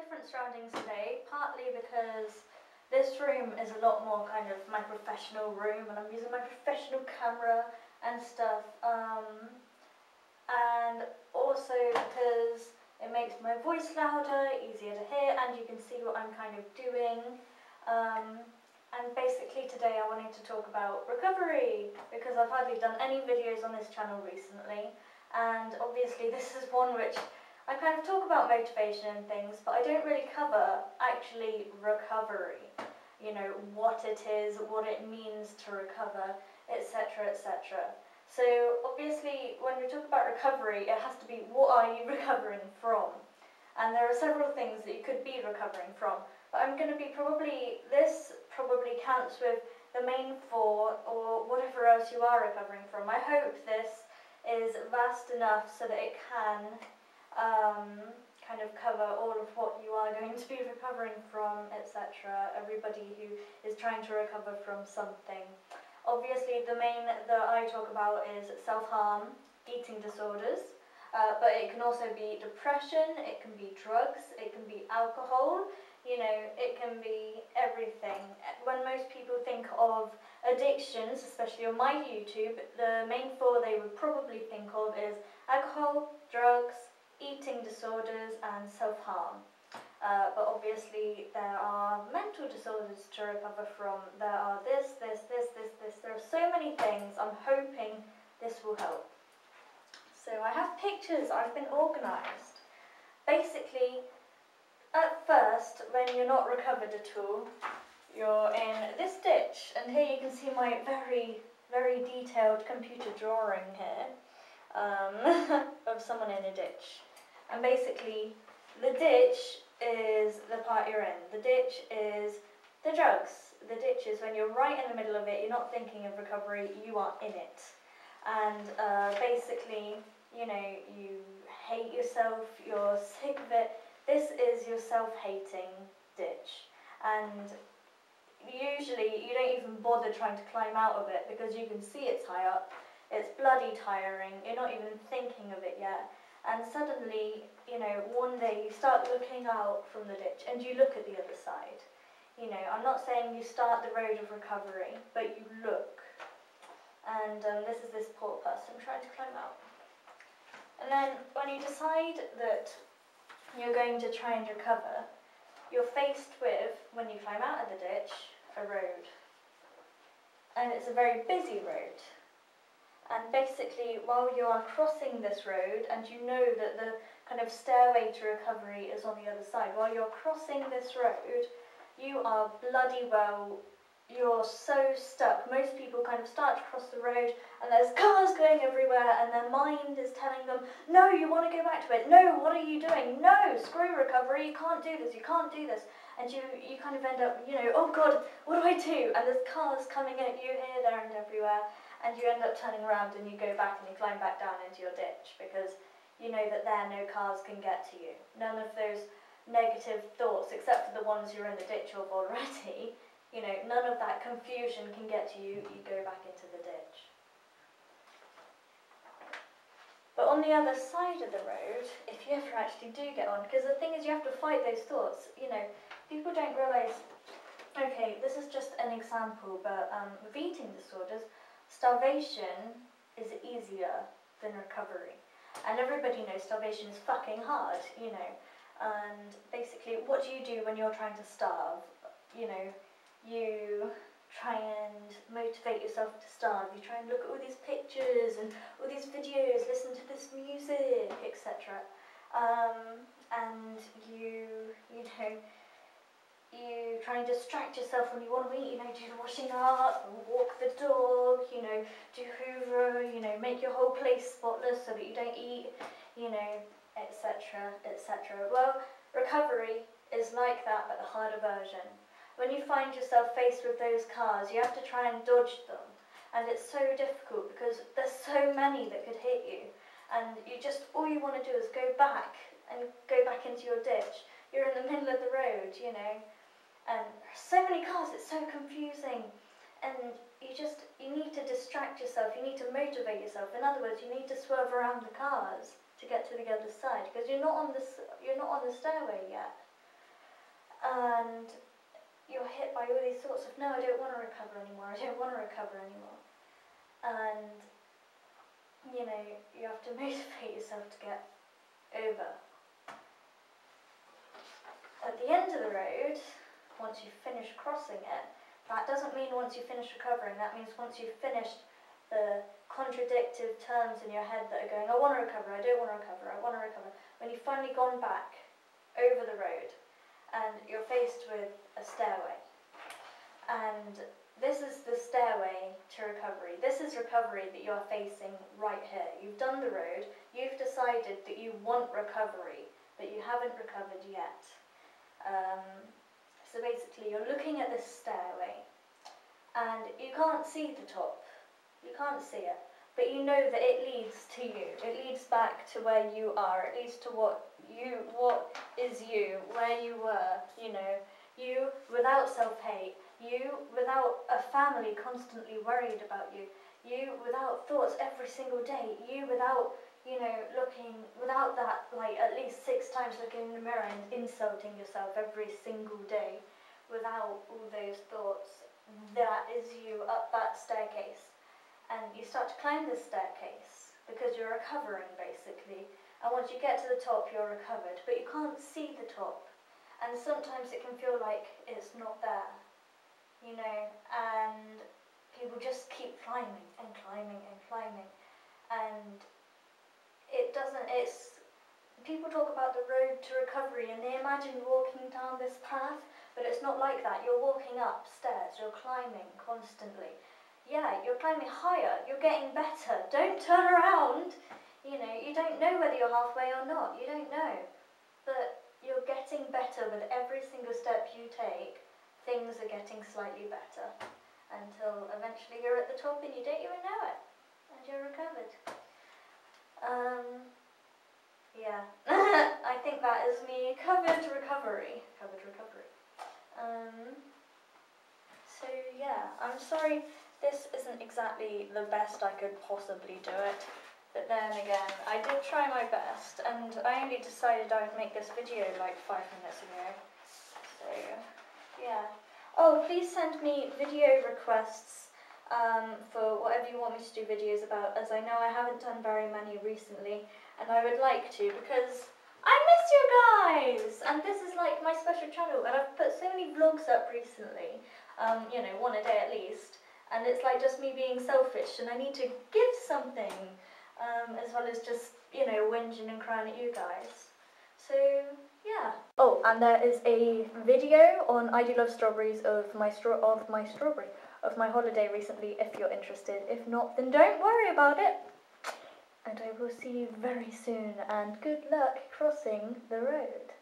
different surroundings today, partly because this room is a lot more kind of my professional room and I'm using my professional camera and stuff, and also because it makes my voice louder, easier to hear, and you can see what I'm kind of doing. And basically today I wanted to talk about recovery, because I've hardly done any videos on this channel recently, and obviously this is one which I kind of talk about motivation and things, but I don't really cover actually recovery. You know, what it is, what it means to recover, etc, etc. So obviously when we talk about recovery, it has to be, what are you recovering from? And there are several things that you could be recovering from, but I'm going to be this probably counts with the main four or whatever else you are recovering from. I hope this is vast enough so that it can kind of cover all of what you are going to be recovering from, etc. Everybody who is trying to recover from something. Obviously the main that I talk about is self-harm, eating disorders, but it can also be depression, it can be drugs, it can be alcohol, you know, it can be everything. When most people think of addictions, especially on my YouTube, the main four they would probably think of is alcohol, drugs, eating disorders and self-harm. But obviously there are mental disorders to recover from. There are this. There are so many things. I'm hoping this will help. So I have pictures. I've been organised. Basically, at first, when you're not recovered at all, you're in this ditch. And here you can see my very, very detailed computer drawing here of someone in a ditch. And basically, the ditch is the part you're in. The ditch is the drugs. The ditch is when you're right in the middle of it, you're not thinking of recovery, you are in it. And basically, you know, you hate yourself, you're sick of it. This is your self-hating ditch. And usually, you don't even bother trying to climb out of it because you can see it's high up. It's bloody tiring, you're not even thinking of it yet. And suddenly, you know, one day you start looking out from the ditch and you look at the other side. You know, I'm not saying you start the road of recovery, but you look. And this is this poor person trying to climb out. And then when you decide that you're going to try and recover, you're faced with, when you climb out of the ditch, a road. And it's a very busy road. And basically, while you are crossing this road, and you know that the kind of stairway to recovery is on the other side, while you're crossing this road, you are bloody well, you're so stuck. Most people kind of start to cross the road, and there's cars going everywhere, and their mind is telling them, no, you want to go back to it, no, what are you doing, no, screw recovery, you can't do this, you can't do this. And you kind of end up, you know, oh God, what do I do? And there's cars coming at you here, there, and everywhere. And you end up turning around and you go back and you climb back down into your ditch because you know that there no cars can get to you. None of those negative thoughts, except for the ones you're in the ditch of already, you know, none of that confusion can get to you. You go back into the ditch. But on the other side of the road, if you ever actually do get on, because the thing is you have to fight those thoughts, you know, people don't realise, okay, this is just an example, but with eating disorders, starvation is easier than recovery. And everybody knows starvation is fucking hard, you know. And basically, what do you do when you're trying to starve? You know, you try and motivate yourself to starve. You try and look at all these pictures and all these videos, listen to this music, etc. And you know, you try and distract yourself when you want to eat, you know, do the washing up, walk the dog, you know, do hoover, you know, make your whole place spotless so that you don't eat, you know, etc, etc. Well, recovery is like that, but the harder version. When you find yourself faced with those cars, you have to try and dodge them, and it's so difficult because there's so many that could hit you, and all you want to do is go back into your ditch. You're in the middle of the road, you know, and there's so many cars, it's so confusing, and you need to distract yourself, you need to motivate yourself. In other words, you need to swerve around the cars to get to the other side, because you're not on the stairway yet. and you're hit by all these thoughts of, no, I don't want to recover anymore, I don't want to recover anymore. And, you know, you have to motivate yourself to get over. At the end of the road, once you've finished crossing it, that doesn't mean once you finish recovering, that means once you've finished the contradictive terms in your head that are going, I want to recover, I don't want to recover, I want to recover. When you've finally gone back over the road and you're faced with a stairway, and this is the stairway to recovery. This is recovery that you're facing right here. You've done the road, you've decided that you want recovery, but you haven't recovered yet. So basically you're looking at this stairway and you can't see the top, you can't see it, but you know that it leads to you, it leads back to where you are, it leads to what is you, where you were, you know, you without self-hate, you without a family constantly worried about you, you without thoughts every single day, you without, you know, without that, like, at least 6 times looking in the mirror and insulting yourself every single day, without all those thoughts. That is you up that staircase. And you start to climb this staircase because you're recovering, basically. And once you get to the top, you're recovered, but you can't see the top. And sometimes it can feel like it's not there, you know, and people just keep climbing and climbing and climbing. And people talk about the road to recovery and they imagine walking down this path, but it's not like that. You're walking up stairs, you're climbing constantly. Yeah, you're climbing higher, you're getting better. Don't turn around. You know, you don't know whether you're halfway or not, you don't know. But you're getting better with every single step you take. Things are getting slightly better until eventually you're at the top and you don't even know it, and you're recovered. Yeah, I think that is me covered recovery. So yeah, I'm sorry this isn't exactly the best I could possibly do it, but then again, I did try my best, and I only decided I would make this video like 5 minutes ago. So yeah. Oh, please send me video requests for whatever you want me to do videos about, as I know I haven't done very many recently, and I would like to, because I miss you guys! And this is like my special channel, and I've put so many vlogs up recently, you know, 1 a day at least, and it's like just me being selfish, and I need to give something, as well as just, you know, whinging and crying at you guys. So, yeah. Oh, and there is a video on I Do Love Strawberries of my holiday recently, if you're interested. If not, then don't worry about it. And I will see you very soon, and good luck crossing the road.